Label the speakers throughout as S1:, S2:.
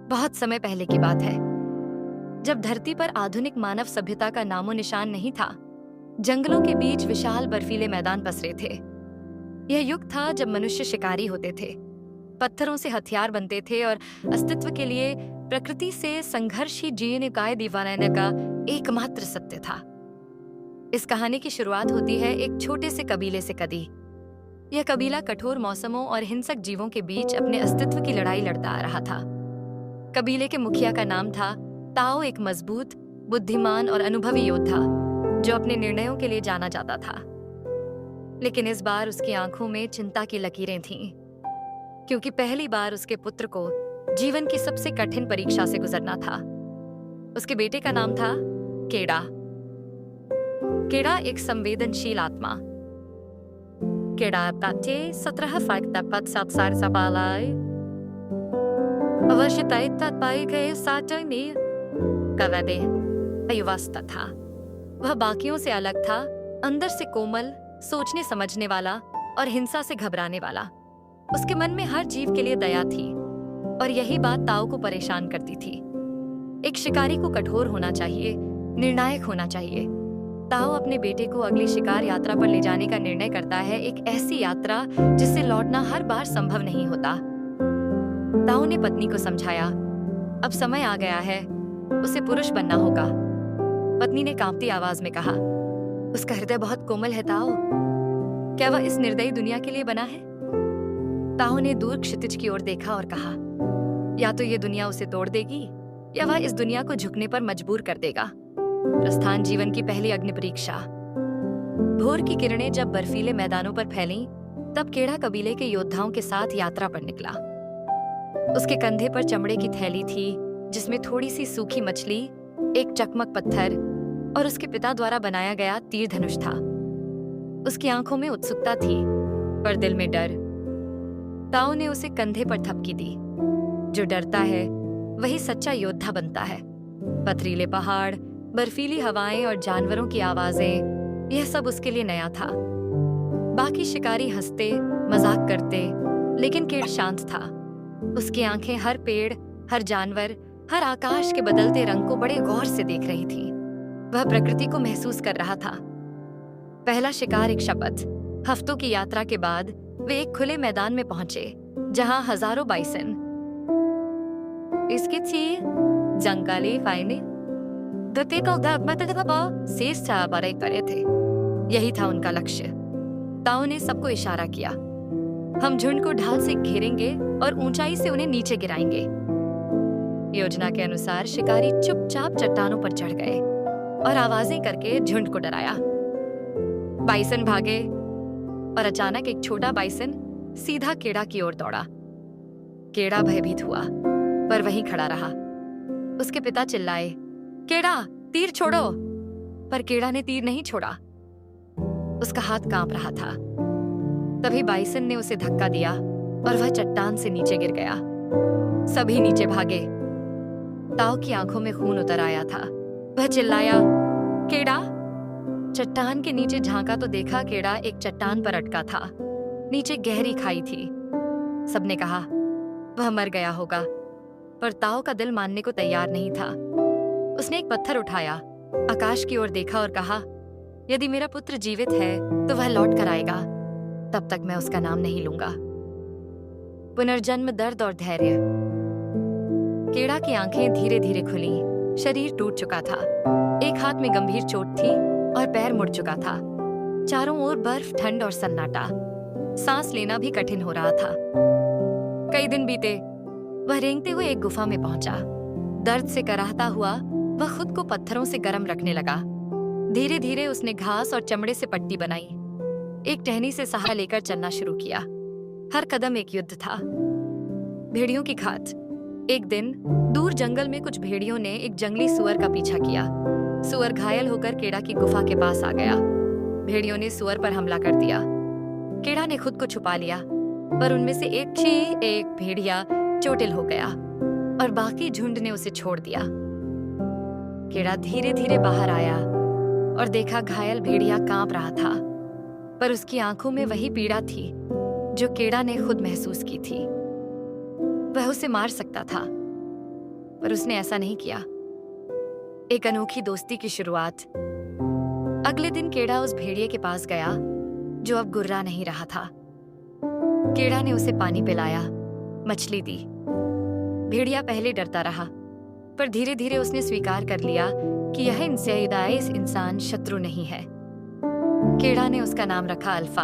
S1: बहुत समय पहले की बात है, जब धरती पर आधुनिक मानव सभ्यता का नामो निशान नहीं था। जंगलों के बीच विशाल बर्फीले मैदान पसरे थे। यह युग था जब मनुष्य शिकारी होते थे, पत्थरों से हथियार बनते थे और अस्तित्व के लिए प्रकृति से संघर्ष ही जीने का दीवाने का एकमात्र सत्य था। इस कहानी की शुरुआत होती है एक छोटे से कबीले से कदी। यह कबीला कठोर मौसमों और हिंसक जीवों के बीच अपने अस्तित्व की लड़ाई लड़ता आ रहा था। कबीले के मुखिया का नाम था ताओ, एक मजबूत, बुद्धिमान और अनुभवी योद्धा जो अपने निर्णयों के लिए जाना जाता था। लेकिन इस बार उसकी आंखों में चिंता की लकीरें थीं, क्योंकि पहली बार उसके पुत्र को जीवन की सबसे कठिन परीक्षा से गुजरना था। उसके बेटे का नाम था केड़ा। केड़ा एक संवेदनशील आत्मा। केड़ा ताचे 17 dapat satsar sabalai. अवश्य तत्पाई गए साटनी कवदे अयुवास्ता था। वह बाकियों से अलग था, अंदर से कोमल, सोचने समझने वाला और हिंसा से घबराने वाला। उसके मन में हर जीव के लिए दया थी और यही बात ताओ को परेशान करती थी। एक शिकारी को कठोर होना चाहिए, निर्णायक होना चाहिए। ताओ अपने बेटे को अगली शिकार यात्रा पर ले जाने का निर्णय करता है, एक ऐसी यात्रा जिससे लौटना हर बार संभव नहीं होता। ताओ ने पत्नी को समझाया, अब समय आ गया है, उसे पुरुष बनना होगा। पत्नी ने कांपती आवाज में कहा, उसका हृदय बहुत कोमल है ताओ, क्या वह इस निर्दयी दुनिया के लिए बना है? ताओ ने दूर क्षितिज की ओर देखा और कहा, या तो ये दुनिया उसे तोड़ देगी या वह इस दुनिया को झुकने पर मजबूर कर देगा। प्रस्थान जीवन की पहली अग्नि परीक्षा। भोर की किरणें जब बर्फीले मैदानों पर फैलीं, तब केड़ा कबीले के योद्धाओं के साथ यात्रा पर निकला। उसके कंधे पर चमड़े की थैली थी जिसमें थोड़ी सी सूखी मछली, एक चकमक पत्थर और उसके पिता द्वारा बनाया गया तीर धनुष था। उसकी आंखों में उत्सुकता थी पर दिल में डर। ताओ ने उसे कंधे पर थपकी दी। जो डरता है वही सच्चा योद्धा बनता है। पथरीले पहाड़, बर्फीली हवाएं और जानवरों की आवाजें, यह सब उसके लिए नया था। बाकी शिकारी हंसते, मजाक करते, लेकिन केड़ शांत था। उसकी आंखें हर पेड़, हर जानवर, हर आकाश के बदलते रंग को बड़े गौर से देख रही थी। वह प्रकृति को महसूस कर रहा था। पहला शिकार एक शपथ। हफ्तों की यात्रा के बाद वे एक खुले मैदान में पहुंचे जहां हजारों बाइसन इसके थी जंगली फाइने बड़े करे थे। यही था उनका लक्ष्य। ताओ ने सबको इशारा किया, हम झुंड को ढाल से घेरेंगे और ऊंचाई से उन्हें नीचे गिराएंगे। योजना के अनुसार शिकारी चुपचाप चट्टानों पर चढ़ गए और आवाजें करके झुंड को डराया। बाइसन भागे और अचानक एक छोटा बाइसन सीधा केड़ा की ओर दौड़ा। केड़ा भयभीत हुआ पर वहीं खड़ा रहा। उसके पिता चिल्लाए, केड़ा तीर छोड़ो, पर केड़ा ने तीर नहीं छोड़ा। उसका हाथ कांप रहा था। तभी बाइसन ने उसे धक्का दिया और वह चट्टान से नीचे गिर गया। सभी नीचे भागे। ताओ की आंखों में खून उतर आया था। वह चिल्लाया, केड़ा। चट्टान के नीचे झांका तो देखा केड़ा एक चट्टान पर अटका था। नीचे गहरी खाई थी। सबने कहा वह मर गया होगा, पर ताओ का दिल मानने को तैयार नहीं था। उसने एक पत्थर उठाया, आकाश की ओर देखा और कहा, यदि मेरा पुत्र जीवित है तो वह लौट कर आएगा, तब तक मैं उसका नाम नहीं लूंगा। पुनर्जन्म, दर्द और धैर्य। केड़ा की आंखें धीरे धीरे खुली। शरीर टूट चुका था। एक हाथ में गंभीर चोट थी और पैर मुड़ चुका था। चारों ओर बर्फ, ठंड और सन्नाटा। सांस लेना भी कठिन हो रहा था। कई दिन बीते। वह रेंगते हुए एक गुफा में पहुंचा। दर्द से कराहता हुआ वह खुद को पत्थरों से गर्म रखने लगा। धीरे धीरे उसने घास और चमड़े से पट्टी बनाई। एक टहनी से सहारा लेकर चलना शुरू किया। हर कदम एक युद्ध था। भेड़ियों की घात। एक दिन दूर जंगल में कुछ भेड़ियों ने एक जंगली सुअर का पीछा किया। सुअर घायल होकर केड़ा की गुफा के पास आ गया। भेड़ियों ने सुअर पर हमला कर दिया। केड़ा ने खुद को छुपा लिया, पर उनमें से एक भेड़िया चोटिल हो गया और बाकी झुंड ने उसे छोड़ दिया। केड़ा धीरे धीरे बाहर आया और देखा घायल भेड़िया कांप रहा था, पर उसकी आंखों में वही पीड़ा थी जो केड़ा ने खुद महसूस की थी। वह उसे मार सकता था, पर उसने ऐसा नहीं किया। एक अनोखी दोस्ती की शुरुआत। अगले दिन केड़ा उस भेड़िए के पास गया जो अब गुर्रा नहीं रहा था। केड़ा ने उसे पानी पिलाया, मछली दी। भेड़िया पहले डरता रहा, पर धीरे धीरे उसने स्वीकार कर लिया कि यह इस इंसान शत्रु नहीं है। केड़ा ने उसका नाम रखा अल्फा।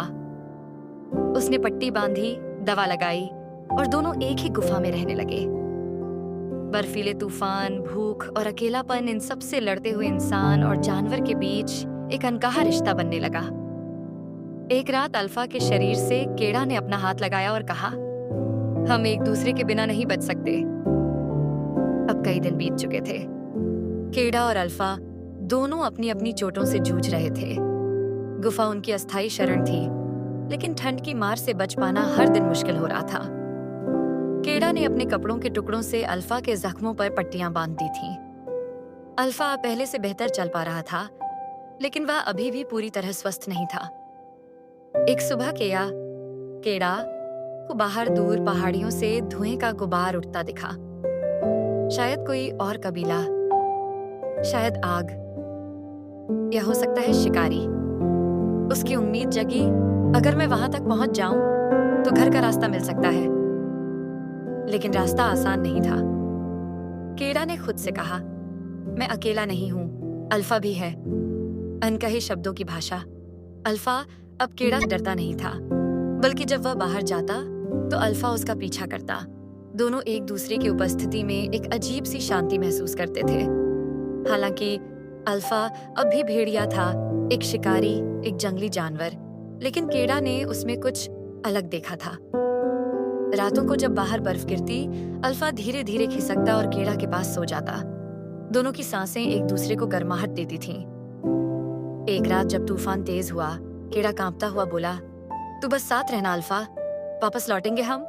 S1: उसने पट्टी बांधी, दवा लगाई और दोनों एक ही गुफा में रहने लगे। बर्फीले तूफान, भूख और अकेलापन, इन सब से लड़ते हुए इंसान और जानवर के बीच एक अनकहा रिश्ता बनने लगा। एक रात अल्फा के शरीर से केड़ा ने अपना हाथ लगाया और कहा, हम एक दूसरे के बिना नहीं बच सकते। अब कई दिन बीत चुके थे। केड़ा और अल्फा दोनों अपनी अपनी चोटों से जूझ रहे थे। गुफा उनकी अस्थायी शरण थी, लेकिन ठंड की मार से बच पाना हर दिन मुश्किल हो रहा था। केड़ा ने अपने कपड़ों के टुकड़ों से अल्फा के जख्मों पर पट्टियां बांध दी थीं। अल्फा पहले से बेहतर चल पा रहा था, लेकिन वह अभी भी पूरी तरह स्वस्थ नहीं था। एक सुबह केड़ा को बाहर दूर पहाड़ियों से धुएं का गुबार उठता दिखा। शायद कोई और कबीला, शायद आग, या हो सकता है शिकारी। उसकी उम्मीद जगी, अगर मैं वहां तक पहुंच जाऊं तो घर का रास्ता मिल सकता है। लेकिन रास्ता आसान नहीं था। केड़ा ने खुद से कहा, मैं अकेला नहीं हूं, अल्फा भी है। अनकहे शब्दों की भाषा। अल्फा अब केड़ा से डरता नहीं था, बल्कि जब वह बाहर जाता तो अल्फा उसका पीछा करता। दोनों एक दूसरे की उपस्थिति में एक अजीब सी शांति महसूस करते थे। हालांकि अल्फा अब भी भेड़िया था, एक शिकारी, एक जंगली जानवर, लेकिन केड़ा ने उसमें कुछ अलग देखा था। रातों को जब बाहर बर्फ गिरती, अल्फा धीरे धीरे खिसकता और केड़ा के पास सो जाता। दोनों की सांसें एक दूसरे को गर्माहट देती थीं। एक रात जब तूफान तेज हुआ, केड़ा कांपता हुआ बोला, तू बस साथ रहना अल्फा, वापस लौटेंगे हम।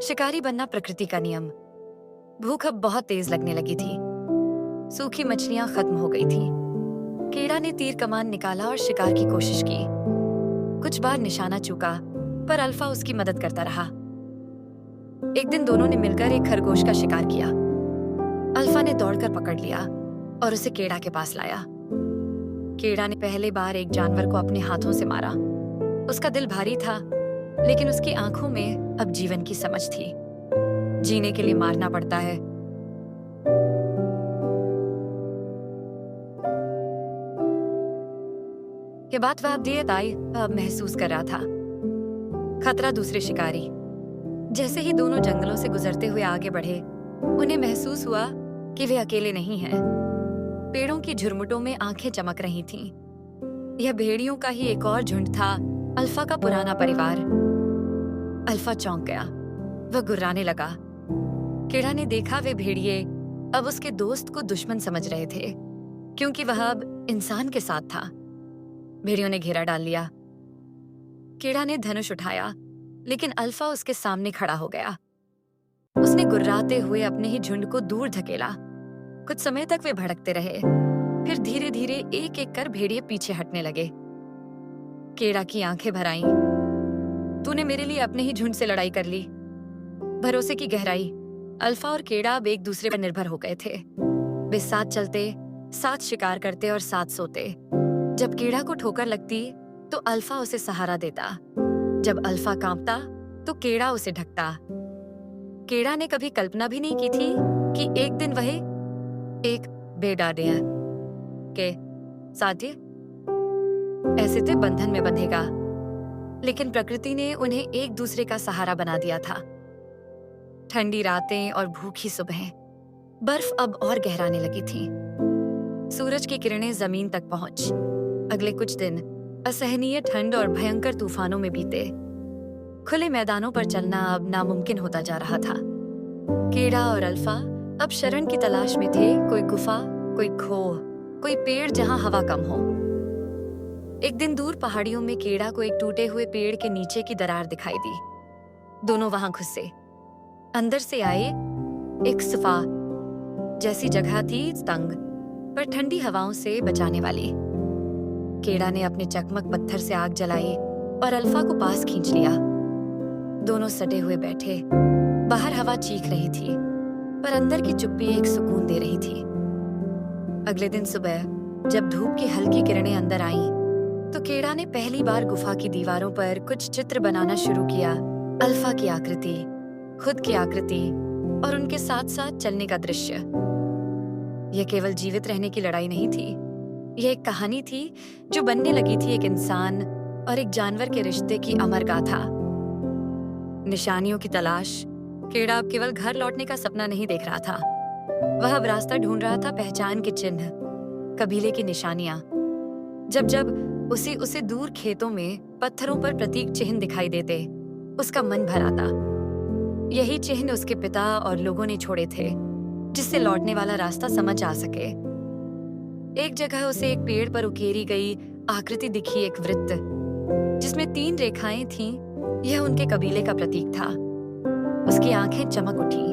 S1: शिकारी बनना प्रकृति का नियम। भूख अब बहुत तेज लगने लगी थी। सूखी मछलियां खत्म हो गई थीं। केड़ा ने तीर कमान निकाला और शिकार की कोशिश की। कुछ बार निशाना चूका, पर अल्फा उसकी मदद करता रहा। एक दिन दोनों ने मिलकर एक खरगोश का शिकार किया। अल्फा ने दौड़कर पकड़ लिया और उसे केड़ा के पास लाया। केड़ा ने पहली बार एक जानवर को अपने हाथों से मारा। उसका दिल भारी था, लेकिन उसकी आंखों में अब जीवन की समझ थी। जीने के लिए मारना पड़ता है। ये बात वह अब महसूस कर रहा था। खतरा दूसरे शिकारी। जैसे ही दोनों जंगलों से गुजरते हुए आगे बढ़े, उन्हें महसूस हुआ कि वे अकेले नहीं हैं। पेड़ों की झुरमुटों में आंखें चमक रही थीं। यह भेड़ियों का ही एक और झुंड था, अल्फा का पुराना परिवार। अल्फा चौंक गया। वह गुर्राने लगा। केड़ा ने देखा वे भेड़िए अब उसके दोस्त को दुश्मन समझ रहे थे, क्योंकि वह अब इंसान के साथ था। भेड़ियों ने घेरा डाल लिया। केड़ा ने धनुष उठाया, लेकिन अल्फा उसके सामने खड़ा हो गया। उसने गुर्राते हुए अपने ही झुंड को दूर धकेला। कुछ समय तक वे भड़कते रहे, फिर धीरे धीरे एक एक कर भेड़िए पीछे हटने लगे। केड़ा की आंखें भर आईं। तूने मेरे लिए अपने ही झुंड से लड़ाई कर ली। भरोसे की गहराई। अल्फा और केड़ा अब एक दूसरे पर निर्भर हो गए थे। वे साथ चलते, साथ शिकार करते और साथ सोते। जब केड़ा को ठोकर लगती तो अल्फा उसे सहारा देता। जब अल्फा कांपता तो केड़ा उसे ढकता। केड़ा ने कभी कल्पना भी नहीं की थी कि एक दिन वह एक भेड़िया के साथी ऐसे थे बंधन में बंधेगा। लेकिन प्रकृति ने उन्हें एक दूसरे का सहारा बना दिया था। ठंडी रातें और भूखी सुबहें। बर्फ अब और गहराने लगी थी। सूरज की किरणें जमीन तक पहुंच। अगले कुछ दिन असहनीय ठंड और भयंकर तूफानों में बीते। खुले मैदानों पर चलना अब नामुमकिन होता जा रहा था। केड़ा और अल्फा अब शरण की तलाश में थे। कोई गुफा, कोई खोह, कोई पेड़ जहां हवा कम हो। एक दिन दूर पहाड़ियों में केड़ा को एक टूटे हुए पेड़ के नीचे की दरार दिखाई दी। दोनों वहां घुसे। अंदर से आए एक सुफा जैसी जगह थी, तंग पर ठंडी हवाओं से बचाने वाली। केड़ा ने अपने चकमक पत्थर से आग जलाई और अल्फा को पास खींच लिया। दोनों सटे हुए बैठे। बाहर हवा चीख रही थी। पर अंदर की चुप्पी एक सुकून दे रही थी। अगले दिन सुबह जब धूप की हल्की किरणें अंदर आईं, तो केड़ा ने पहली बार गुफा की दीवारों पर कुछ चित्र बनाना शुरू किया। अल्फा की आकृति, खुद की आकृति और उनके साथ साथ चलने का दृश्य। यह केवल जीवित रहने की लड़ाई नहीं थी, यह एक कहानी थी जो बनने लगी थी एक इंसान और एक जानवर के रिश्ते की अमर गाथा। निशानियों की तलाश। केड़ा अब केवल घर लौटने का सपना नहीं देख रहा था, वह अब रास्ता ढूंढ रहा था, पहचान के चिन्ह, कबीले की निशानियां। जब जब उसे दूर खेतों में पत्थरों पर प्रतीक चिन्ह दिखाई देते, उसका मन भर आता। यही चिन्ह उसके पिता और लोगों ने छोड़े थे, जिससे लौटने वाला रास्ता समझ आ सके। एक जगह उसे एक पेड़ पर उकेरी गई आकृति दिखी, एक वृत्त जिसमें 3 रेखाएं थीं। यह उनके कबीले का प्रतीक था। उसकी आंखें चमक उठी।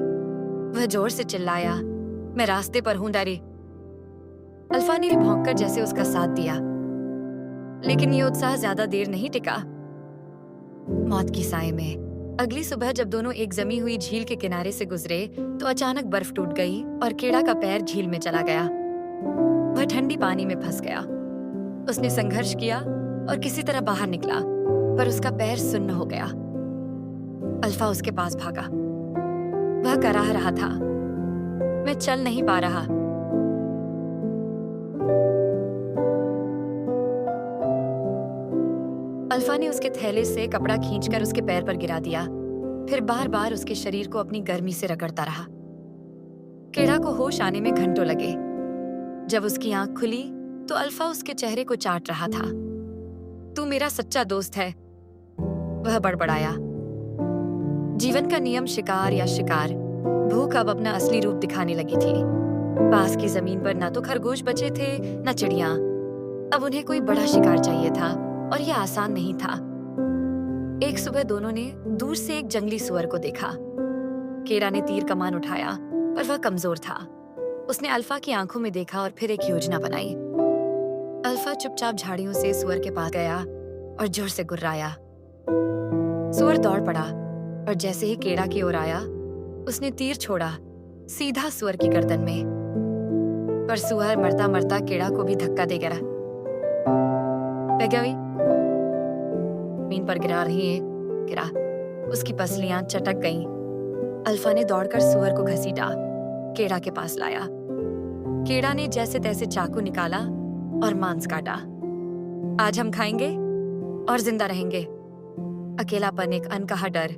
S1: वह जोर से चिल्लाया, मैं रास्ते पर हूं डैडी। अल्फा ने भी भौंककर जैसे उसका साथ दिया, लेकिन यह उत्साह ज्यादा देर नहीं टिका। मौत की साए में अगली सुबह जब दोनों एक जमी हुई झील के किनारे से गुजरे, तो अचानक बर्फ टूट गई और केड़ा का पैर झील में चला गया। वह ठंडी पानी में फंस गया। उसने संघर्ष किया और किसी तरह बाहर निकला, पर उसका पैर सुन्न हो गया। अल्फा उसके पास भागा। वह कराह रहा था, मैं चल नहीं पा रहा। अल्फा ने उसके थैले से कपड़ा खींचकर उसके पैर पर गिरा दिया, फिर बार बार उसके शरीर को अपनी गर्मी से रगड़ता रहा। केड़ा को होश आने में घंटों लगे। जब उसकी आंख खुली तो अल्फा उसके चेहरे को चाट रहा था। तू मेरा सच्चा दोस्त है, वह बड़बड़ाया। जीवन का नियम शिकार या शिकार। भूख अब अपना असली रूप दिखाने लगी थी। पास की जमीन पर न तो खरगोश बचे थे न चिड़िया। अब उन्हें कोई बड़ा शिकार चाहिए था और यह आसान नहीं था। एक सुबह दोनों ने दूर से एक जंगली सुअर को देखा। केड़ा ने तीर कमान उठाया, पर वह कमजोर था। उसने अल्फा की आंखों में देखा और फिर एक योजना बनाई। अल्फा चुपचाप झाड़ियों से सुअर के पास गया और जोर से गुर्राया। सुअर दौड़ पड़ा और जैसे ही केड़ा की ओर आया, उसने तीर छोड़ा सीधा सुअर की गर्दन में। पर सुअर मरता मरता केड़ा को भी धक्का दे गिरा। जमीन पर गिरा रही है, गिरा। उसकी पसलियां चटक गईं। अल्फा ने दौड़कर सुअर को घसीटा, केड़ा के पास लाया। केड़ा ने जैसे तैसे चाकू निकाला और मांस काटा। आज हम खाएंगे और जिंदा रहेंगे। अकेलापन, एक अनकहा डर।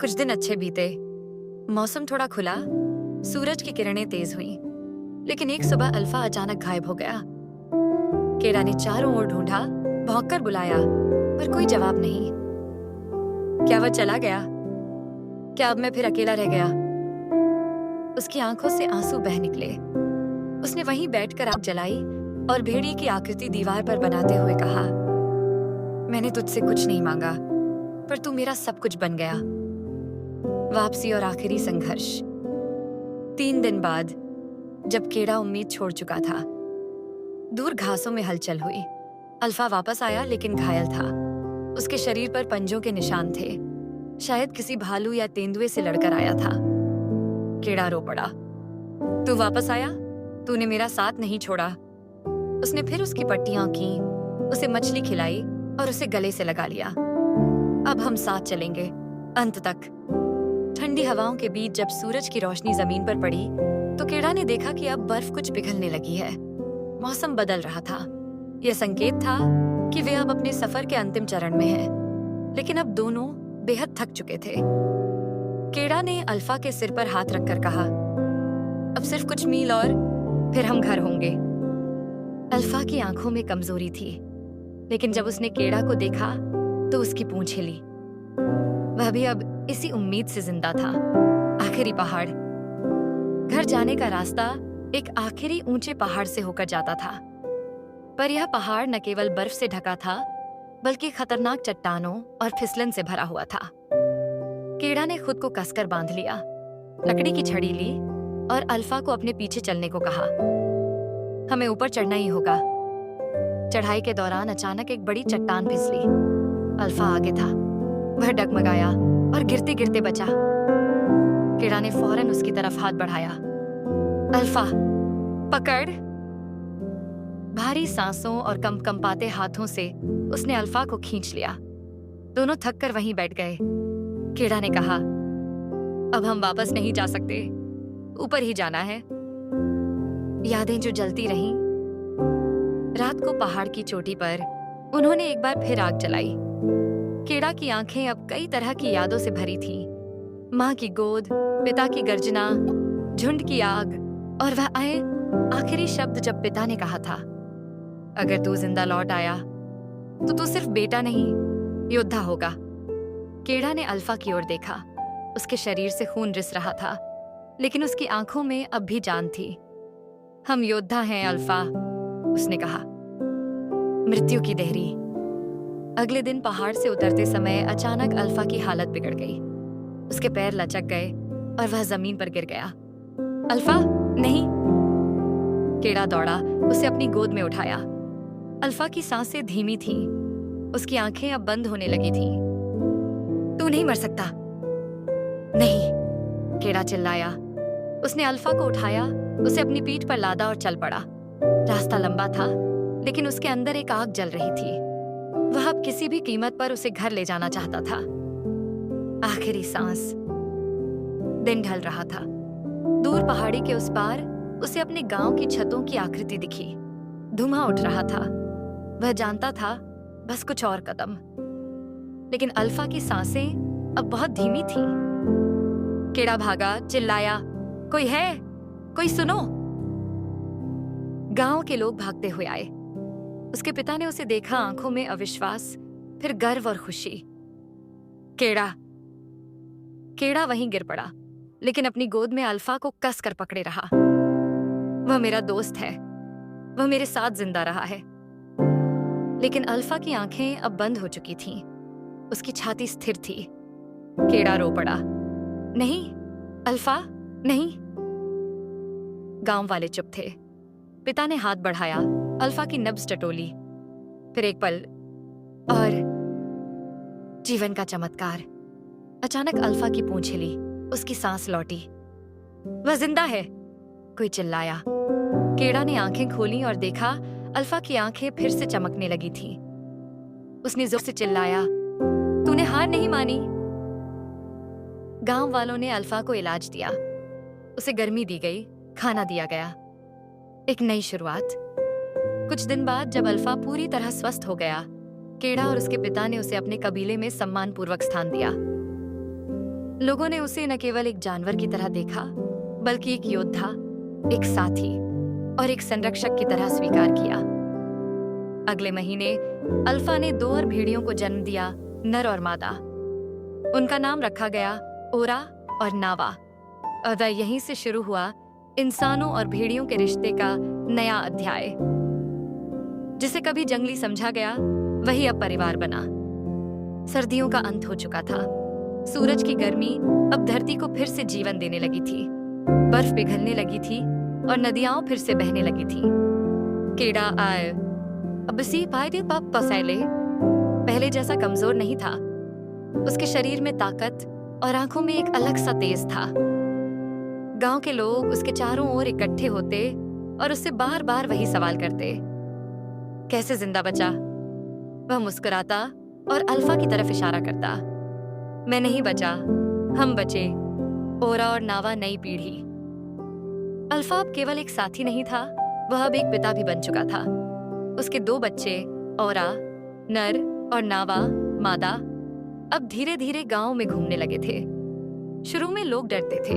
S1: कुछ दिन अच्छे बीते। मौसम थोड़ा खुला, सूरज की किरणें तेज हुईं। लेकिन एक सुबह अल्फा अचानक गायब हो गया। केड़ा ने चारों ओर ढूंढा, भौंककर बुलाया, पर कोई जवाब नहीं। क्या वह चला गया? क्या अब मैं फिर अकेला रह गया? उसकी आंखों से आंसू बह निकले। उसने वहीं बैठकर आग जलाई और भेड़िए की आकृति दीवार पर बनाते हुए कहा, मैंने तुझसे कुछ नहीं मांगा, पर तू मेरा सब कुछ बन गया। वापसी और आखिरी संघर्ष। 3 दिन बाद, जब केड़ा उम्मीद छोड़ चुका था, दूर घासों में हलचल हुई। अल्फा वापस आया, लेकिन घायल था। उसके शरीर पर पंजों के निशान थे। शायद किसी भालू या तेंदुए से लड़कर आया था। केड़ा रो पड़ा। तू वापस आया? तूने मेरा साथ नहीं छोड़ा। उसने फिर उसकी पट्टियां की, उसे मछली खिलाई और उसे गले से लगा लिया। अब हम साथ चलेंगे, अंत तक। ठंडी हवाओं के बीच जब सूरज की रोशनी जमीन पर पड़ी, तो केड़ा ने देखा कि अब बर्फ कुछ पिघलने लगी है। मौसम बदल रहा था। यह संकेत था कि वे अब अपने सफर के अंतिम चरण में हैं। लेकिन अब दोनों बेहद थक चुके थे। केड़ा ने अल्फा के सिर पर हाथ रखकर कहा, अब सिर्फ कुछ मील और फिर हम घर होंगे। अल्फा की आंखों में कमजोरी थी, लेकिन जब उसने केड़ा को देखा तो उसकी पूंछ हिली। वह भी अब इसी उम्मीद से जिंदा था। आखिरी पहाड़। घर जाने का रास्ता एक आखिरी ऊंचे पहाड़ से होकर जाता था। पर यह पहाड़ न केवल बर्फ से ढका था, बल्कि खतरनाक चट्टानों और फिसलन से भरा हुआ था। केड़ा ने खुद को कसकर बांध लिया, लकड़ी की छड़ी ली और अल्फा को अपने पीछे चलने को कहा। हमें ऊपर चढ़ना ही होगा। चढ़ाई के दौरान अचानक एक बड़ी चट्टान फिसली। अल्फा आगे था। वह डगमगाया और गिरते गिरते बचा। कीड़ा ने फौरन उसकी तरफ हाथ बढ़ाया। अल्फा, पकड़। भारी सांसों और कंपकंपाते हाथों से उसने अल्फा को खींच लिया। दोनों थक कर वहीं बैठ गए। कीड़ा ने कहा, अब हम वापस नहीं जा सकते, ऊपर ही जाना है। यादें जो जलती रहीं। रात को पहाड़ की चोटी पर उन्होंने एक बार फिर आग जलाई। कीड़ा की आंखें अब कई तरह की यादों से भरी थीं। माँ की गोद, पिता की गर्जना, झुंड की आग, और वह आए आखिरी शब्द जब पिता ने कहा था, अगर तू जिंदा लौट आया तो तू सिर्फ बेटा नहीं, योद्धा होगा। कीड़ा ने अल्फा की ओर देखा। उसके शरीर से खून रिस रहा था, लेकिन उसकी आंखों में अब भी जान थी। हम योद्धा हैं अल्फा, उसने कहा। मृत्यु की देहरी। अगले दिन पहाड़ से उतरते समय अचानक अल्फा की हालत बिगड़ गई। उसके पैर लचक गए और वह जमीन पर गिर गया। अल्फा, नहीं। कीड़ा दौड़ा, उसे अपनी गोद में उठाया। अल्फा की सांसें धीमी थीं। उसकी आंखें अब बंद होने लगी थीं। तू नहीं मर सकता। नहीं, कीड़ा चिल्लाया। उसने अल्फा को उठाया, उसे अपनी पीठ पर लादा और चल पड़ा। रास्ता लंबा था, लेकिन उसके अंदर एक आग जल रही थी। वह अब किसी भी कीमत पर उसे घर ले जाना चाहता था। आखिरी सांस। दिन ढल रहा था। दूर पहाड़ी के उस पार उसे अपने गांव की छतों की आकृति दिखी। धुआं उठ रहा था। वह जानता था, बस कुछ और कदम। लेकिन अल्फा की सांसें अब बहुत धीमी थीं। कीड़ा भागा, चिल्लाया, कोई है? कोई सुनो। गांव के लोग भागते हुए आए। उसके पिता ने उसे देखा, आंखों में अविश्वास, फिर गर्व और खुशी। कीड़ा वहीं गिर पड़ा, लेकिन अपनी गोद में अल्फा को कस कर पकड़े रहा। वह मेरा दोस्त है, वह मेरे साथ जिंदा रहा है। लेकिन अल्फा की आंखें अब बंद हो चुकी थीं। उसकी छाती स्थिर थी। कीड़ा रो पड़ा, नहीं अल्फा, नहीं। गांव वाले चुप थे। पिता ने हाथ बढ़ाया, अल्फा की नब्ज टटोली। फिर एक पल और जीवन का चमत्कार। अचानक अल्फा की पूंछ हिली, उसकी सांस लौटी। वह जिंदा है, कोई चिल्लाया। कीड़ा ने आंखें खोली और देखा, अल्फा की आंखें फिर से चमकने लगी थीं। उसने जोर से चिल्लाया, तूने हार नहीं मानी। गांव वालों ने अल्फा को इलाज दिया। उसे गर्मी दी गई, खाना दिया गया। एक नई शुरुआत। कुछ दिन बाद जब अल्फा पूरी तरह स्वस्थ हो गया, कीड़ा और उसके पिता ने उसे अपने कबीले में सम्मानपूर्वक स्थान दिया। लोगों ने उसे न केवल एक जानवर की तरह देखा, बल्कि एक योद्धा, एक साथी और एक संरक्षक की तरह स्वीकार किया। अगले महीने अल्फा ने 2 और भेड़ियों को जन्म दिया, नर और मादा। उनका नाम रखा गया ओरा और नावा। और वह यहीं से शुरू हुआ इंसानों और भेड़ियों के रिश्ते का नया अध्याय। जिसे कभी जंगली समझा गया, वही अब परिवार बना। सर्दियों का अंत हो चुका था। सूरज की गर्मी अब धरती को फिर से जीवन देने लगी थी। बर्फ पिघलने लगी थी और नदियां फिर से बहने लगी थी। कीड़ा आए अब सी पाए दे पाप पसैले पहले जैसा कमजोर नहीं था। उसके शरीर में ताकत और आंखों में एक अलग सा तेज था। गांव के लोग उसके चारों ओर इकट्ठे होते और उससे बार बार वही सवाल करते, कैसे जिंदा बचा? वह मुस्कुराता और अल्फा की तरफ इशारा करता, मैं नहीं बचा, हम बचे, ओरा और नावा नई पीढ़ी। अल्फा अब केवल एक साथी नहीं था, वह अब एक पिता भी बन चुका था। उसके 2 बच्चे, ओरा नर और नावा मादा, अब धीरे धीरे गांव में घूमने लगे थे। शुरू में लोग डरते थे,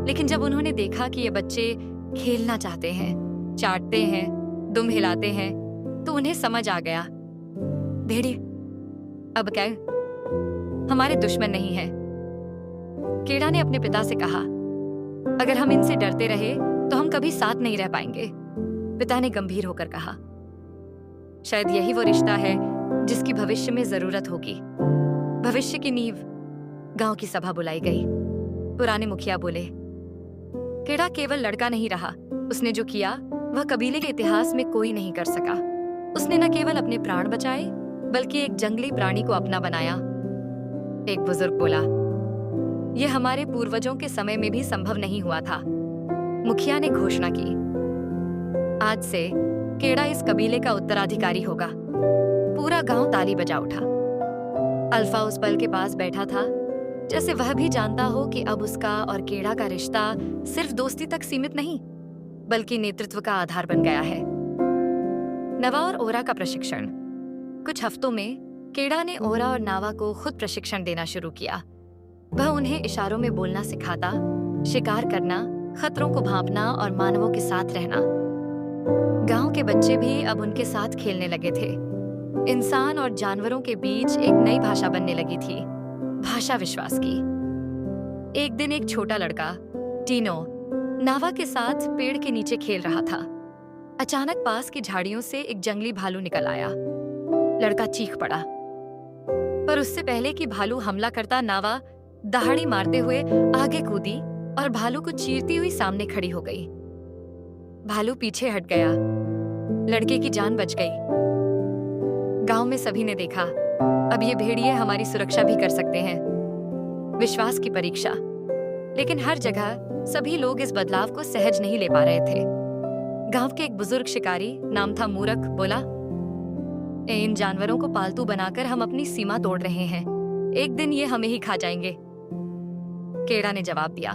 S1: लेकिन जब उन्होंने देखा कि ये बच्चे खेलना चाहते हैं, चाटते हैं, दुम हिलाते हैं, तो उन्हें समझ आ गया, भेड़िए अब क्या हमारे दुश्मन नहीं है। कीड़ा ने अपने पिता से कहा, अगर हम इनसे डरते रहे तो हम कभी साथ नहीं रह पाएंगे। पिता ने गंभीर होकर कहा, शायद यही वो रिश्ता है जिसकी भविष्य में जरूरत होगी। भविष्य की नींव। गांव की सभा बुलाई गई। पुराने मुखिया बोले, कीड़ा केवल लड़का नहीं रहा, उसने जो किया वह कबीले के इतिहास में कोई नहीं कर सका। उसने न केवल अपने प्राण बचाए, बल्कि एक जंगली प्राणी को अपना बनाया। एक बुजुर्ग बोला, यह हमारे पूर्वजों के समय में भी संभव नहीं हुआ था। मुखिया ने घोषणा की, आज से केड़ा इस कबीले का उत्तराधिकारी होगा। पूरा गांव ताली बजा उठा। अल्फा उस पल के पास बैठा था जैसे वह भी जानता हो कि अब उसका और केड़ा का रिश्ता सिर्फ दोस्ती तक सीमित नहीं, बल्कि नेतृत्व का आधार बन गया है। नवा और ओरा का प्रशिक्षण। कुछ हफ्तों में केड़ा ने ओरा और नावा को खुद प्रशिक्षण देना शुरू किया। वह उन्हें इशारों में बोलना सिखाता, शिकार करना, खतरों को भांपना और मानवों के साथ रहना। गांव के बच्चे भी अब उनके साथ खेलने लगे थे। इंसान और जानवरों के बीच एक नई भाषा बनने लगी थी, भाषा विश्वास की। एक दिन एक छोटा लड़का टीनो नावा के साथ पेड़ के नीचे खेल रहा था। अचानक पास की झाड़ियों से एक जंगली भालू निकल आया। लड़का चीख पड़ा, पर उससे पहले कि भालू हमला करता, नावा दहाड़ी मारते हुए आगे कूदी और भालू को चीरती हुई सामने खड़ी हो गई। भालू पीछे हट गया। लड़के की जान बच गई। गांव में सभी ने देखा, अब ये भेड़िए हमारी सुरक्षा भी कर सकते हैं। विश्वास की परीक्षा। लेकिन हर जगह सभी लोग इस बदलाव को सहज नहीं ले पा रहे थे। गांव के एक बुजुर्ग शिकारी, नाम था मूरख, बोला, इन जानवरों को पालतू बनाकर हम अपनी सीमा तोड़ रहे हैं। एक दिन ये हमें ही खा जाएंगे। केड़ा ने जवाब दिया,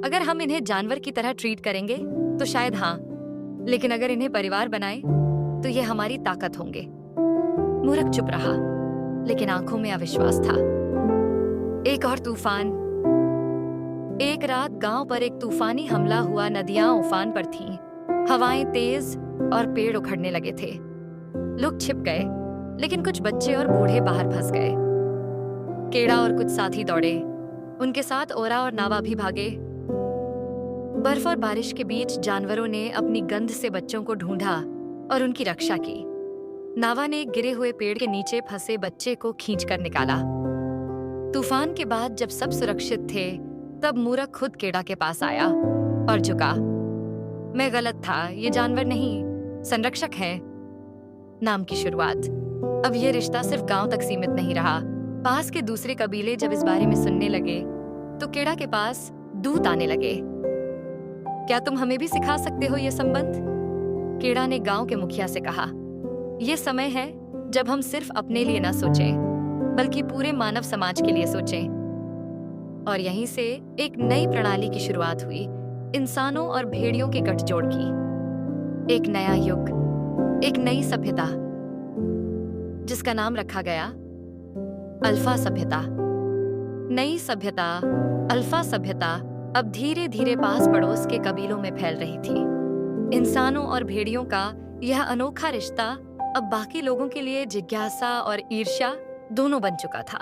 S1: अगर हम इन्हें जानवर की तरह ट्रीट करेंगे तो शायद हाँ, लेकिन अगर इन्हें परिवार बनाए तो ये हमारी ताकत होंगे। मूरख चुप रहा, लेकिन आंखों में अविश्वास था। एक और तूफान। एक रात गांव पर एक तूफानी हमला हुआ। नदियां उफान पर थीं, हवाएं तेज और पेड़ उखड़ने लगे थे। लोग छिप गए, लेकिन कुछ बच्चे और बूढ़े बाहर फंस गए। केड़ा और कुछ साथी दौड़े, उनके साथ ओरा और नावा भी भागे। बर्फ और बारिश के बीच जानवरों ने अपनी गंध से बच्चों को ढूंढा और उनकी रक्षा की। नावा ने एक गिरे हुए पेड़ के नीचे फंसे बच्चे को खींचकर निकाला। तूफान के बाद जब सब सुरक्षित थे, तब मूरख खुद केड़ा के पास आया और झुका। मैं गलत था, ये जानवर नहीं, संरक्षक है। नाम की शुरुआत। अब ये रिश्ता सिर्फ गांव तक सीमित नहीं रहा। पास के दूसरे कबीले जब इस बारे में सुनने लगे, तो केड़ा के पास दूत आने लगे। क्या तुम हमें भी सिखा सकते हो ये संबंध? केड़ा ने गांव के मुखिया से कहा, यह समय है जब हम सिर्फ अपने लिए न सोचें, बल्कि पूरे मानव समाज के लिए सोचें। और यहीं से एक नई प्रणाली की शुरुआत हुई, इंसानों और भेड़ियों के गठजोड़ की। एक नया युग, एक नई सभ्यता, जिसका नाम रखा गया अल्फा सभ्यता। नई सभ्यता, अल्फा सभ्यता अब धीरे धीरे पास पड़ोस के कबीलों में फैल रही थी। इंसानों और भेड़ियों का यह अनोखा रिश्ता अब बाकी लोगों के लिए जिज्ञासा और ईर्ष्या दोनों बन चुका था।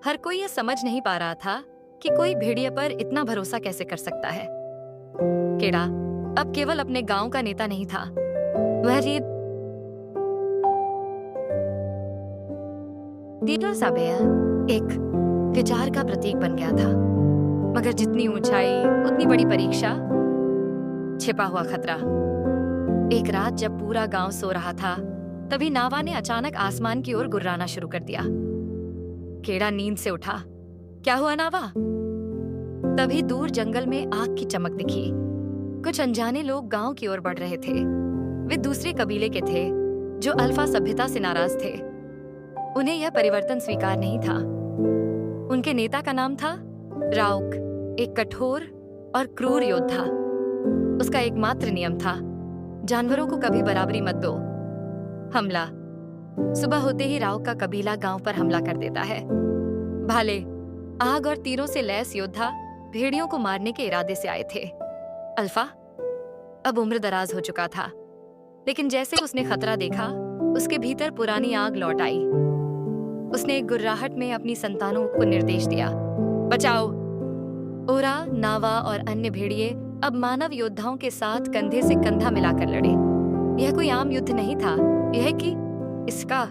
S1: हर कोई यह समझ नहीं पा रहा था कि कोई भेड़िए पर इतना भरोसा कैसे कर सकता है। केड़ा अब केवल अपने गांव का नेता नहीं था, वह एक विचार का प्रतीक बन गया था। मगर जितनी ऊंचाई उतनी बड़ी परीक्षा, छिपा हुआ खतरा। एक रात जब पूरा गांव सो रहा था, तभी नावा ने अचानक आसमान की ओर गुर्राना शुरू कर दिया। केड़ा नींद से उठा। क्या हुआ नावा? तभी दूर जंगल में आग की चमक दिखी। कुछ अनजाने लोग गांव की ओर बढ़ रहे थे। वे दूसरे कबीले के थे जो अल्फा सभ्यता से नाराज थे। उन्हें यह परिवर्तन स्वीकार नहीं था। उनके नेता का नाम था राउक, एक कठोर और क्रूर योद्धा। उसका एकमात्र नियम था, जानवरों को कभी बराबरी मत दो। हमला। सुबह होते ही राउक का कबीला गांव पर हमला कर देता है। भाले, आग और तीरों से लैस योद्धा भेड़ियों को मारने के इरादे से आए थे। अल्फा अब उम्र दराज हो चुका था, लेकिन जैसे उसने खतरा देखा, उसके भीतर पुरानी आग लौट आई। उसने एक गुर्राहट में अपनी संतानों को निर्देश दिया, बचाओ। ओरा, नावा और अन्य भेड़िए अब मानव योद्धाओं के साथ कंधे से कंधा मिलाकर लड़े। यह कोई आम युद्ध नहीं था, यह कि इसका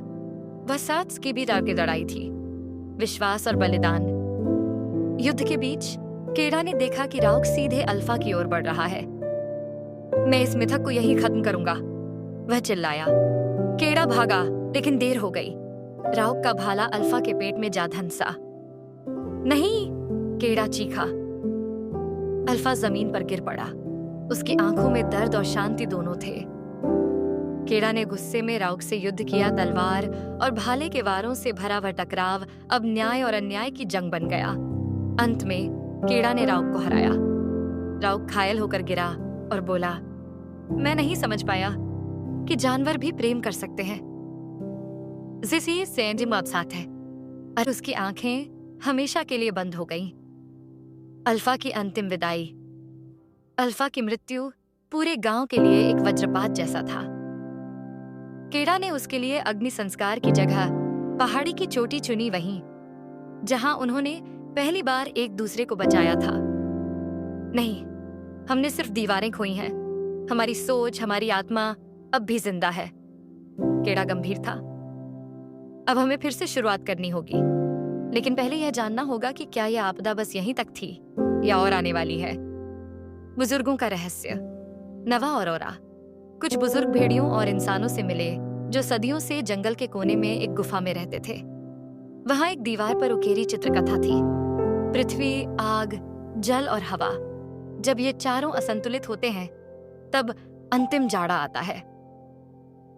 S1: वसात की भी लड़ाई थी, विश्वास और बलिदान। युद्ध के बीच केड़ा ने देखा कि राउक सीधे अल्फा की ओर बढ़ रहा है। मैं इस मिथक को यही खत्म करूंगा, वह चिल्लाया। केड़ा भागा, लेकिन देर हो गई। राउक का भाला अल्फा के पेट में जा धंसा। नहीं, केड़ा चीखा। अल्फा जमीन पर गिर पड़ा। उसकी आंखों में दर्द और शांति दोनों थे। केड़ा ने गुस्से में राउक से युद्ध किया। तलवार और भाले के वारों से भरा वह टकराव अब न्याय और अन्याय की जंग बन गया। अंत में केड़ा ने राउक को हराया। राउक घायल होकर गिरा और बोला, मैं नहीं समझ पाया कि जानवर भी प्रेम कर सकते हैं। जिसे सैंडी मौत है और उसकी आंखें हमेशा के लिए बंद हो गईं। अल्फा की अंतिम विदाई। अल्फा की मृत्यु पूरे गांव के लिए एक वज्रपात जैसा था। केड़ा ने उसके लिए अग्नि संस्कार की जगह पहाड़ी की चोटी चुनी, वहीं जहां उन्होंने पहली बार एक दूसरे को बचाया था। नहीं, हमने सिर्फ दीवारें खोई हैं। हमारी सोच, हमारी आत्मा अब भी जिंदा है। केड़ा गंभीर था। अब हमें फिर से शुरुआत करनी होगी, लेकिन पहले यह जानना होगा कि क्या यह आपदा बस यहीं तक थी या और आने वाली है। बुजुर्गों का रहस्य। नवा और ओरा कुछ बुजुर्ग भेड़ियों और इंसानों से मिले जो सदियों से जंगल के कोने में एक गुफा में रहते थे। वहां एक दीवार पर उकेरी चित्रकथा थी। पृथ्वी, आग, जल और हवा, जब ये चारों असंतुलित होते हैं तब अंतिम जाड़ा आता है।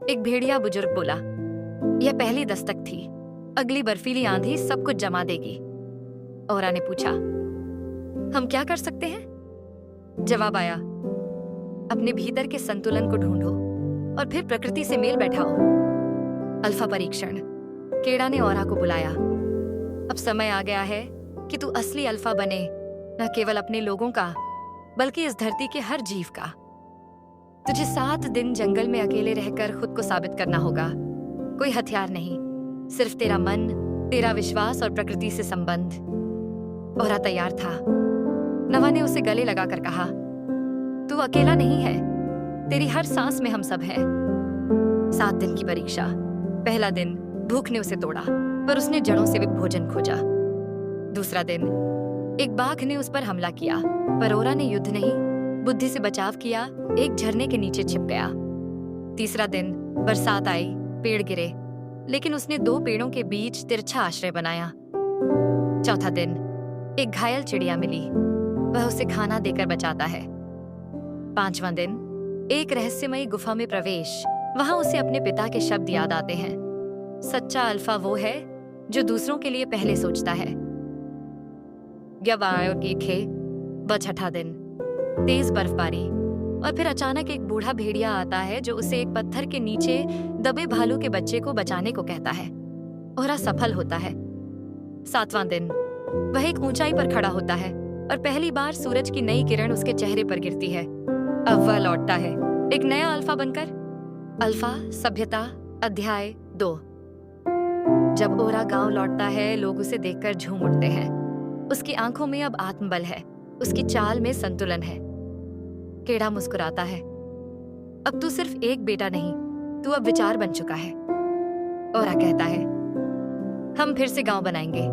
S1: एक भेड़िया बुजुर्ग बोला, यह पहली दस्तक थी। अगली बर्फीली आंधी सब कुछ जमा देगी। ओरा ने पूछा, हम क्या कर सकते हैं? जवाब आया, अपने भीतर के संतुलन को ढूंढो और फिर प्रकृति से मेल बैठाओ। अल्फा परीक्षण। केड़ा ने ओरा को बुलाया। अब समय आ गया है कि तू असली अल्फा बने, न केवल अपने लोगों का बल्कि इस धरती के हर जीव का। तुझे 7 दिन जंगल में अकेले रहकर खुद को साबित करना होगा। कोई हथियार नहीं, सिर्फ तेरा मन, तेरा विश्वास और प्रकृति से संबंध। ओरा तैयार था। नवा ने उसे गले लगाकर कहा, तू अकेला नहीं है, तेरी हर सांस में हम सब हैं। 7 दिन की परीक्षा। पहला दिन भूख ने उसे तोड़ा, पर उसने जड़ों से भोजन खोजा। दूसरा दिन एक बाघ ने उस पर हमला किया, पर ओरा ने युद्ध नहीं, बुद्धि से बचाव किया, एक झरने के नीचे छिप गया। तीसरा दिन बरसात आई, पेड़ गिरे, लेकिन उसने 2 पेड़ों के बीच तिरछा आश्रय बनाया। चौथा दिन एक घायल चिड़िया मिली, वह उसे खाना देकर बचाता है। 5वां दिन एक रहस्यमयी गुफा में प्रवेश, वहां उसे अपने पिता के शब्द याद आते हैं। सच्चा अल्फा वो है जो दूसरों के लिए पहले सोचता है। छठा दिन तेज बर्फबारी, और फिर अचानक एक बूढ़ा भेड़िया आता है जो उसे एक पत्थर के नीचे दबे भालू के बच्चे को बचाने को कहता है। ओरा सफल होता है। 7वां दिन वह एक ऊंचाई पर खड़ा होता है और पहली बार सूरज की नई किरण उसके चेहरे पर गिरती है। अब वह लौटता है एक नया अल्फा बनकर। अल्फा सभ्यता। अध्याय 2। जब ओरा गांव लौटता है, लोग उसे देखकर झूम उठते हैं। उसकी आंखों में अब आत्मबल है, उसकी चाल में संतुलन है। केड़ा मुस्कुराता है। अब तू सिर्फ एक बेटा नहीं, तू अब विचार बन चुका है। ओरा कहता है, हम फिर से गांव बनाएंगे,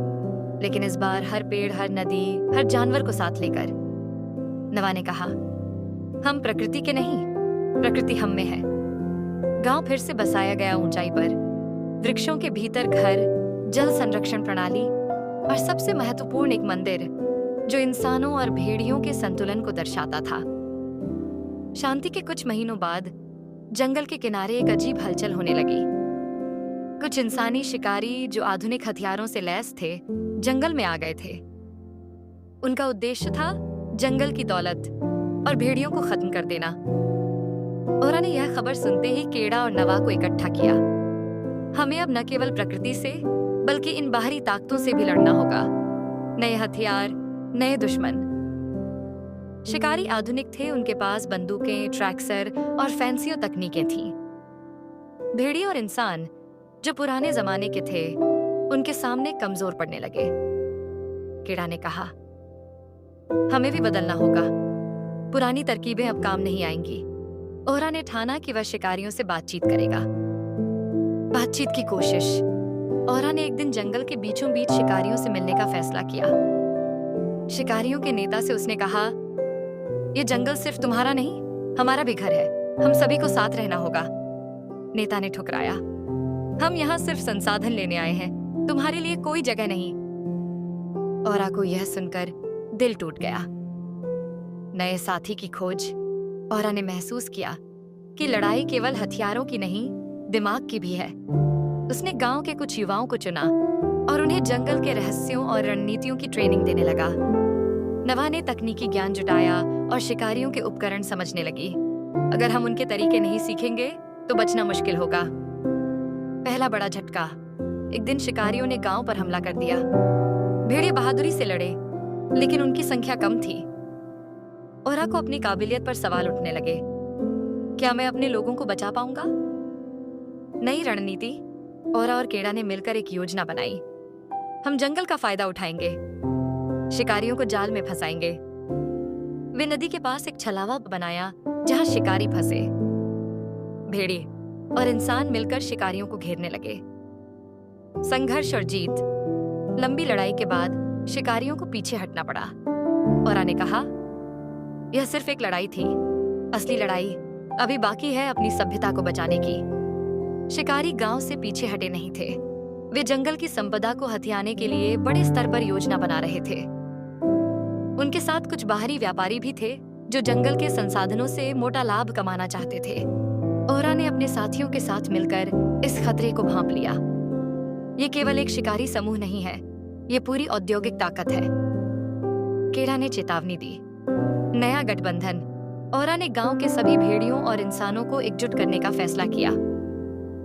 S1: लेकिन इस बार हर पेड़, हर नदी, हर जानवर को साथ लेकर। नवा ने कहा, हम प्रकृति के नहीं, प्रकृति हम में है। गांव फिर से बसाया गया ऊंचाई पर, वृक्षों के भीतर घर, जल संरक्षण प्रणाली और सबसे महत्वपूर्ण एक मंदिर जो इंसानों और भेड़ियों के संतुलन को दर्शाता था। शांति के कुछ महीनों बाद जंगल के किनारे एक अजीब हलचल होने लगी। कुछ इंसानी शिकारी जो आधुनिक हथियारों से लैस थे, जंगल में आ गए थे। उनका उद्देश्य था जंगल की दौलत और भेड़ियों को खत्म कर देना। ओरा ने यह खबर सुनते ही केड़ा और नवा को इकट्ठा किया। हमें अब न केवल प्रकृति से बल्कि इन बाहरी ताकतों से भी लड़ना होगा। नए हथियार, नए दुश्मन। शिकारी आधुनिक थे, उनके पास बंदूकें, ट्रैक्सर और फैंसी तकनीकें थीं। भेड़िए और इंसान जो पुराने जमाने के थे, उनके सामने कमजोर पड़ने लगे। केड़ा ने कहा, हमें भी बदलना होगा। पुरानी तरकीबें अब काम नहीं आएंगी। ओरा ने ठाना कि वह शिकारियों से बातचीत करेगा। बातचीत की कोशिश। ओरा ने एक दिन जंगल के बीचों बीच शिकारियों से मिलने का फैसला किया। शिकारियों के नेता से उसने कहा, यह जंगल सिर्फ तुम्हारा नहीं, हमारा भी घर है। हम सभी को साथ रहना होगा। नेता ने ठुकराया, हम यहाँ सिर्फ संसाधन लेने आए हैं, तुम्हारे लिए कोई जगह नहीं। ओरा को यह सुनकर दिल टूट गया। नए साथी की खोज। ओरा ने महसूस किया कि लड़ाई केवल हथियारों की नहीं, दिमाग की भी है। उसने गांव के कुछ युवाओं को चुना और उन्हें जंगल के रहस्यों और रणनीतियों की ट्रेनिंग देने लगा। नवा ने तकनीकी ज्ञान जुटाया और शिकारियों के उपकरण समझने लगी। अगर हम उनके तरीके नहीं सीखेंगे तो बचना मुश्किल होगा। पहला बड़ा झटका। एक दिन शिकारियों ने गांव पर हमला कर दिया। भेड़िए बहादुरी से लड़े, लेकिन उनकी संख्या कम थी। ओरा को अपनी काबिलियत पर सवाल उठने लगे। क्या मैं अपने लोगों को बचा पाऊंगा? नई रणनीति। ओरा और केड़ा ने मिलकर एक योजना बनाई। हम जंगल का फायदा उठाएंगे, शिकारियों को जाल में फंसाएंगे। वे नदी के पास एक छलावा बनाया जहां शिकारी फंसे। भेड़िए और इंसान मिलकर शिकारियों को घेरने लगे। संघर्ष और जीत। लंबी लड़ाई के बाद शिकारियों को पीछे हटना पड़ा। ओरा ने कहा, यह सिर्फ एक लड़ाई थी, असली लड़ाई अभी बाकी है अपनी सभ्यता को बचाने की। शिकारी गांव से पीछे हटे नहीं थे। वे जंगल की संपदा को हथियाने के लिए बड़े स्तर पर योजना बना रहे थे। उनके साथ कुछ बाहरी व्यापारी भी थे जो जंगल के संसाधनों से मोटा लाभ कमाना चाहते थे। ओरा ने अपने साथियों के साथ मिलकर इस खतरे को भांप लिया। ये केवल एक शिकारी समूह नहीं है, ये पूरी औद्योगिक ताकत है। केड़ा ने चेतावनी दी। नया गठबंधन। ओरा ने गांव के सभी भेड़ियों और इंसानों को एकजुट करने का फैसला किया।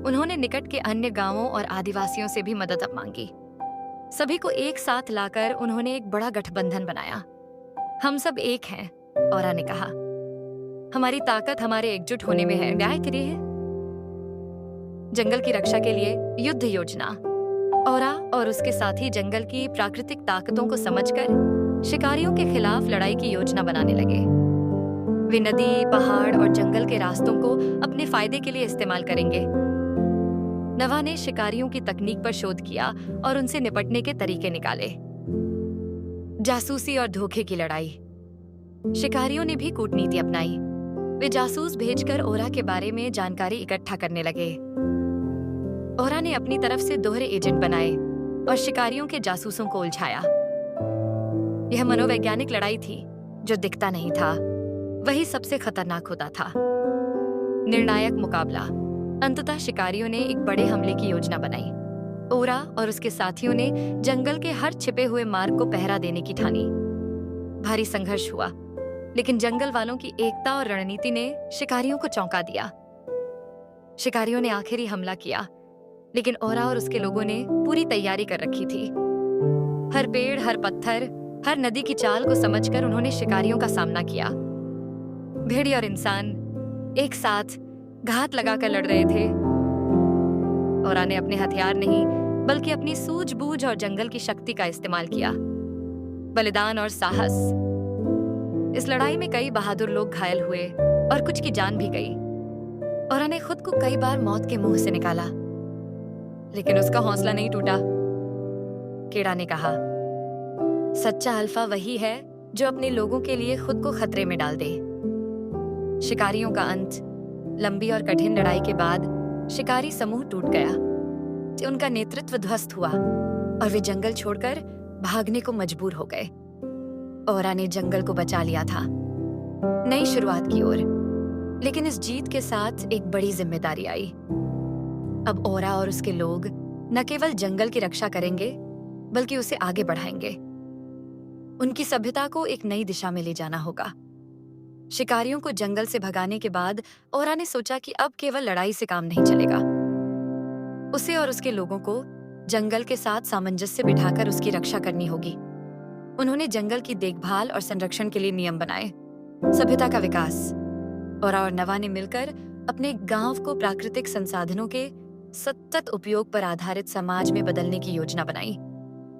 S1: उन्होंने निकट के अन्य गांवों और आदिवासियों से भी मदद मांगी। सभी को एक साथ लाकर उन्होंने एक बड़ा गठबंधन बनाया। हम सब एक हैं, ओरा ने कहा। हमारी ताकत हमारे एकजुट होने में है। न्याय के लिए जंगल की रक्षा के लिए युद्ध योजना। ओरा और उसके साथी जंगल की प्राकृतिक ताकतों को समझकर शिकारियों के खिलाफ लड़ाई की योजना बनाने लगे। वे नदी, पहाड़ और जंगल के रास्तों को अपने फायदे के लिए इस्तेमाल करेंगे। नवा ने शिकारियों की तकनीक पर शोध किया और उनसे निपटने के तरीके निकाले। जासूसी और धोखे की लड़ाई। शिकारियों ने भी कूटनीति अपनाई। वे जासूस भेजकर ओरा के बारे में जानकारी इकट्ठा करने लगे। ओरा ने अपनी तरफ से दोहरे एजेंट बनाए और शिकारियों के जासूसों को उलझाया। यह मनोवैज्ञानिक लड़ाई थी। जो दिखता नहीं था वही सबसे खतरनाक होता था। निर्णायक मुकाबला। अंततः शिकारियों ने एक बड़े हमले की योजना बनाई। ओरा और उसके साथियों ने जंगल के हर छिपे हुए मार्ग को पहरा देने की ठानी। भारी संघर्ष हुआ, लेकिन जंगल वालों की एकता और रणनीति ने शिकारियों को चौंका दिया। शिकारियों ने आखिरी हमला किया, लेकिन ओरा और उसके लोगों ने पूरी तैयारी कर रखी थी। हर पेड़, हर पत्थर, हर नदी की चाल को समझकर उन्होंने शिकारियों का सामना किया। भेड़िए और इंसान एक साथ घात लगाकर लड़ रहे थे। ओरा ने अपने हथियार नहीं, बल्कि अपनी सूझबूझ और जंगल की शक्ति का इस्तेमाल किया। बलिदान और साहस। इस लड़ाई में कई बहादुर लोग घायल हुए और कुछ की जान भी गई। ओरा ने खुद को कई बार मौत के मुंह से निकाला, लेकिन उसका हौसला नहीं टूटा। केड़ा ने कहा, सच्चा अल्फा वही है जो अपने लोगों के लिए खुद को खतरे में डाल दे। शिकारियों का अंत। लंबी और कठिन लड़ाई के बाद शिकारी समूह टूट गया। उनका नेतृत्व ध्वस्त हुआ और वे जंगल छोड़कर भागने को मजबूर हो गए। ओरा ने जंगल को बचा लिया था, नई शुरुआत की ओर। लेकिन इस जीत के साथ एक बड़ी जिम्मेदारी आई। अब ओरा और उसके लोग न केवल जंगल की रक्षा करेंगे, बल्कि उसे आगे बढ़ाएंगे। उनकी सभ्यता को एक नई दिशा में ले जाना होगा। शिकारियों को जंगल से भगाने के बाद ओरा ने सोचा कि अब केवल लड़ाई से काम नहीं चलेगा। उसे और उसके लोगों को जंगल के साथ सामंजस्य बिठाकर उसकी रक्षा करनी होगी। उन्होंने जंगल की देखभाल और संरक्षण के लिए नियम बनाए। सभ्यता का विकास। ओरा और नवा ने मिलकर अपने गांव को प्राकृतिक संसाधनों के सतत उपयोग पर आधारित समाज में बदलने की योजना बनाई।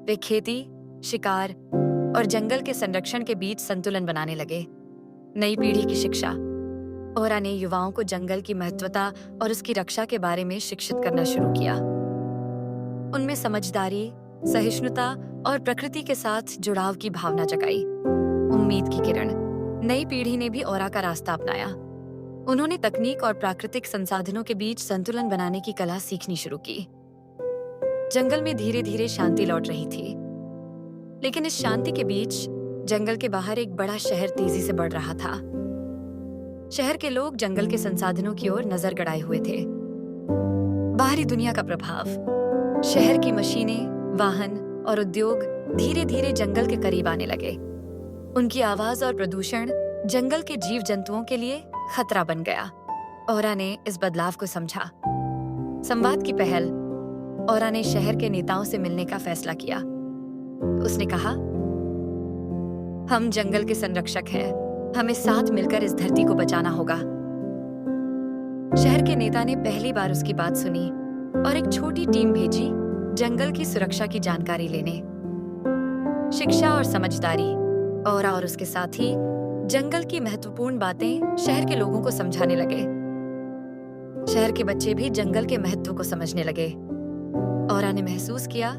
S1: वे खेती, शिकार और जंगल के संरक्षण के बीच संतुलन बनाने लगे। नई पीढ़ी की शिक्षा। ओरा ने युवाओं को जंगल की महत्वता और उसकी रक्षा के बारे में शिक्षित करना शुरू किया। उनमें समझदारी, सहिष्णुता और प्रकृति के साथ जुड़ाव की भावना जगाई। उम्मीद की किरण। नई पीढ़ी ने भी ओरा का रास्ता अपनाया। उन्होंने तकनीक और प्राकृतिक संसाधनों के बीच संतुलन बनाने की कला सीखनी शुरू की। जंगल में धीरे धीरे शांति लौट रही थी। लेकिन इस शांति के बीच जंगल के बाहर एक बड़ा शहर तेजी से बढ़ रहा था। शहर के लोग जंगल के संसाधनों की ओर नजर गड़ाए हुए थे। बाहरी दुनिया का प्रभाव, शहर की मशीनें, वाहन और उद्योग धीरे धीरे जंगल के करीब आने लगे। उनकी आवाज और प्रदूषण जंगल के जीव जंतुओं के लिए खतरा बन गया। ओरा ने इस बदलाव को समझा। संवाद की पहल, ओरा ने शहर के नेताओं से मिलने का फैसला किया। उसने कहा, हम जंगल के संरक्षक हैं, हमें साथ मिलकर इस धरती को बचाना होगा। शहर के नेता ने पहली बार उसकी बात सुनी और एक छोटी टीम भेजी जंगल की सुरक्षा की जानकारी लेने। शिक्षा और समझदारी, ओरा और उसके साथी जंगल की महत्वपूर्ण बातें शहर के लोगों को समझाने लगे। शहर के बच्चे भी जंगल के महत्व को समझने लगे। ओरा ने महसूस किया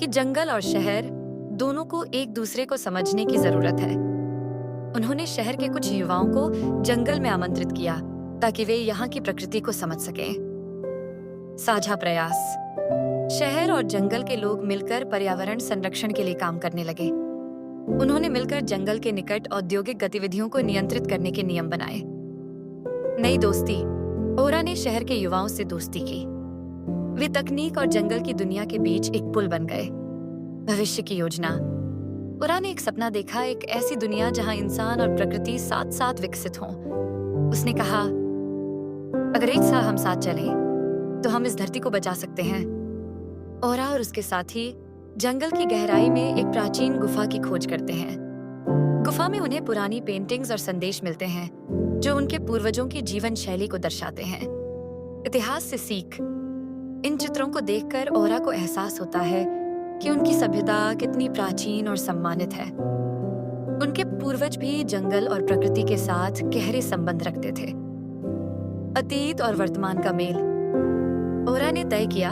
S1: कि जंगल और शहर दोनों को एक दूसरे को समझने की जरूरत है। उन्होंने शहर के कुछ युवाओं को जंगल में आमंत्रित किया ताकि वे यहाँ की प्रकृति को समझ सकें। साझा प्रयास, शहर और जंगल के लोग मिलकर पर्यावरण संरक्षण के लिए काम करने लगे। उन्होंने मिलकर जंगल के निकट औद्योगिक गतिविधियों को नियंत्रित करने के नियम बनाए। नई दोस्ती, ओरा ने शहर के युवाओं से दोस्ती की। वे तकनीक और जंगल की दुनिया के बीच एक पुल बन गए। भविष्य की योजना, ओरा ने एक सपना देखा, एक ऐसी दुनिया जहां इंसान और प्रकृति साथ साथ विकसित हों। उसने कहा, अगर एक साथ हम साथ चलें तो हम इस धरती को बचा सकते हैं। ओरा और उसके साथी जंगल की गहराई में एक प्राचीन गुफा की खोज करते हैं। गुफा में उन्हें पुरानी पेंटिंग्स और संदेश मिलते हैं जो उनके पूर्वजों की जीवन शैली को दर्शाते हैं। इतिहास से सीख, इन चित्रों को देखकर ओरा को एहसास होता है कि उनकी सभ्यता कितनी प्राचीन और सम्मानित है। उनके पूर्वज भी जंगल और प्रकृति के साथ गहरे संबंध रखते थे। अतीत और वर्तमान का मेल, ओरा ने तय किया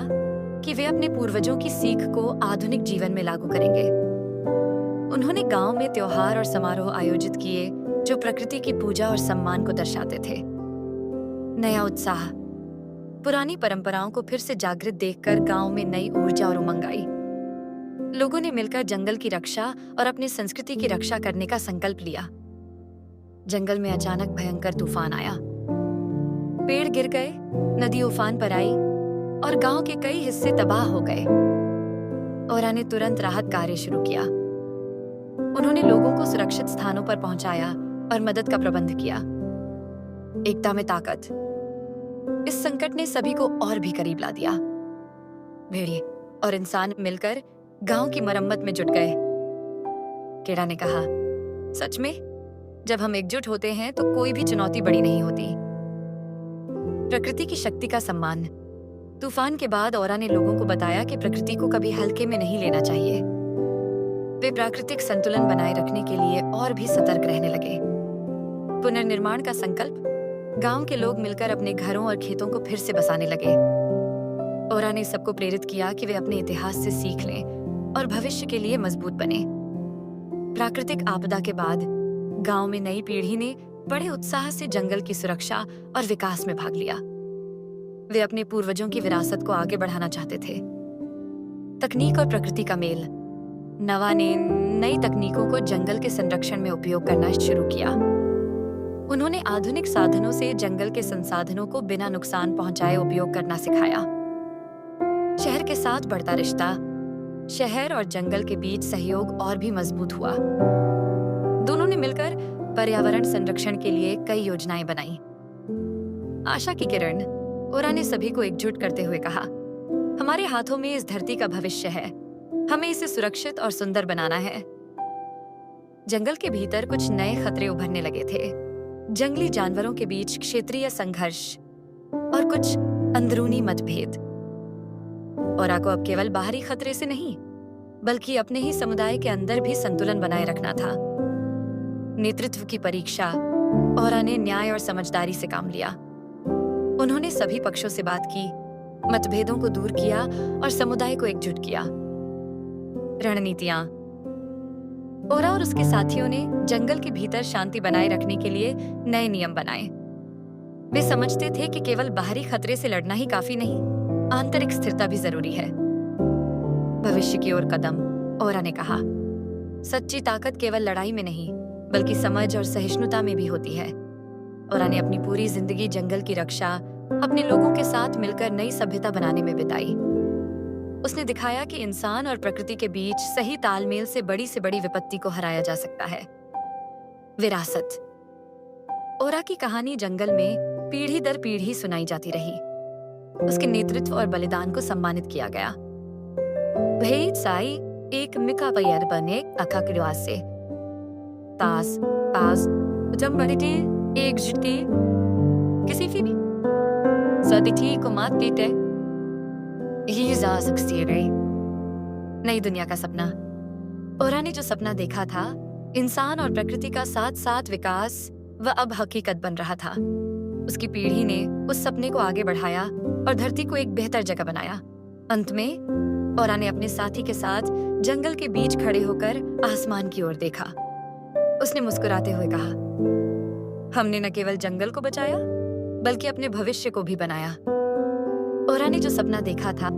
S1: कि वे अपने पूर्वजों की सीख को आधुनिक जीवन में लागू करेंगे। उन्होंने गांव में त्योहार और समारोह आयोजित किए जो प्रकृति की पूजा और सम्मान को दर्शाते थे। नया उत्साह, पुरानी परंपराओं को फिर से जागृत देखकर गांव में नई ऊर्जा और उमंग आई। लोगों ने मिलकर जंगल की रक्षा और अपनी संस्कृति की रक्षा करने का संकल्प लिया। जंगल में अचानक भयंकर तूफान आया। पेड़ गिर गए, नदी उफान पर आई और गांव के कई हिस्से तबाह हो गए। ओरा ने तुरंत राहत कार्य शुरू किया। उन्होंने लोगों को सुरक्षित स्थानों पर पहुंचाया और मदद का प्रबंध किया। एकता में ताकत, इस संकट ने सभी को और भी करीब ला दिया। भेड़िए और इंसान मिलकर गांव की मरम्मत में जुट गए। केड़ा ने कहा, सच में जब हम एकजुट होते हैं तो कोई भी चुनौती बड़ी नहीं होती। प्रकृति की शक्ति का सम्मान, तूफान के बाद ओरा ने लोगों को बताया कि प्रकृति को कभी हल्के में नहीं लेना चाहिए। वे प्राकृतिक संतुलन बनाए रखने के लिए और भी सतर्क रहने लगे। पुनर्निर्माण का संकल्प, गांव के लोग मिलकर अपने घरों और खेतों को फिर से बसाने लगे। ओरा ने सबको प्रेरित किया कि वे अपने इतिहास से सीख लें और भविष्य के लिए मजबूत बने। प्राकृतिक आपदा के बाद गांव में नई पीढ़ी ने बड़े उत्साह से जंगल की सुरक्षा और विकास में भाग लिया। वे अपने पूर्वजों की विरासत को आगे बढ़ाना चाहते थे। तकनीक और प्रकृति का मेल, नवा ने नई तकनीकों को जंगल के संरक्षण में उपयोग करना शुरू किया। उन्होंने आधुनिक साधनों से जंगल के संसाधनों को बिना नुकसान पहुंचाए उपयोग करना सिखाया। शहर के साथ बढ़ता रिश्ता, शहर और जंगल के बीच सहयोग और भी मजबूत हुआ। दोनों ने मिलकर पर्यावरण संरक्षण के लिए कई योजनाएं बनाई। आशा की किरण, ओरा ने सभी को एकजुट करते हुए कहा, हमारे हाथों में इस धरती का भविष्य है, हमें इसे सुरक्षित और सुंदर बनाना है। जंगल के भीतर कुछ नए खतरे उभरने लगे थे। जंगली जानवरों के बीच क्षेत्रीय संघर्ष और कुछ अंदरूनी मतभेद। ओरा को अब केवल बाहरी खतरे से नहीं, बल्कि अपने ही समुदाय के अंदर भी संतुलन बनाए रखना था। नेतृत्व की परीक्षा, ओरा ने न्याय और समझदारी से काम लिया। उन्होंने सभी पक्षों से बात की, मतभेदों को दूर किया और समुदाय को एकजुट किया। रणनीतियां, ओरा और उसके साथियों ने जंगल के भीतर शांति बनाए रखने के लिए नए नियम बनाए। वे समझते थे कि केवल बाहरी खतरे से लड़ना ही काफी नहीं, आंतरिक स्थिरता भी जरूरी है। भविष्य की ओर कदम, ओरा ने कहा, सच्ची ताकत केवल लड़ाई में नहीं, बल्कि समझ और सहिष्णुता में भी होती है। ओरा ने अपनी पूरी जिंदगी जंगल की रक्षा अपने लोगों के साथ मिलकर नई सभ्यता बनाने में बिताई। उसने दिखाया कि इंसान और प्रकृति के बीच सही तालमेल से बड़ी विपत्ति को हराया जा सकता है। विरासत। ओरा की कहानी जंगल में पीढ़ी दर पीढ़ी सुनाई जाती रही। उसके नेतृत्व और बलिदान को सम्मानित किया गया। वही साई एक मिका पैर बने अखा किड़वासे तास पास जम बड़े एक जुटे किसी भी सदिथी को मात पीते ही जा सकती रही। नई दुनिया का सपना। ओरा ने जो सपना देखा था, इंसान और प्रकृति का साथ साथ विकास, वह अब हकीकत बन रहा था। उसकी पीढ़ी ने उस सपने को आगे बढ़ाया और धरती को एक बेहतर जगह बनाया। अंत में ओरा ने अपने साथी के साथ जंगल के बीच खड़े होकर आसमान की ओर देखा। उसने मुस्कुराते हुए कहा, हमने न केवल जंगल को बचाया, बल्कि अपने भविष्य को भी बनाया। ओरा ने जो सपना देखा था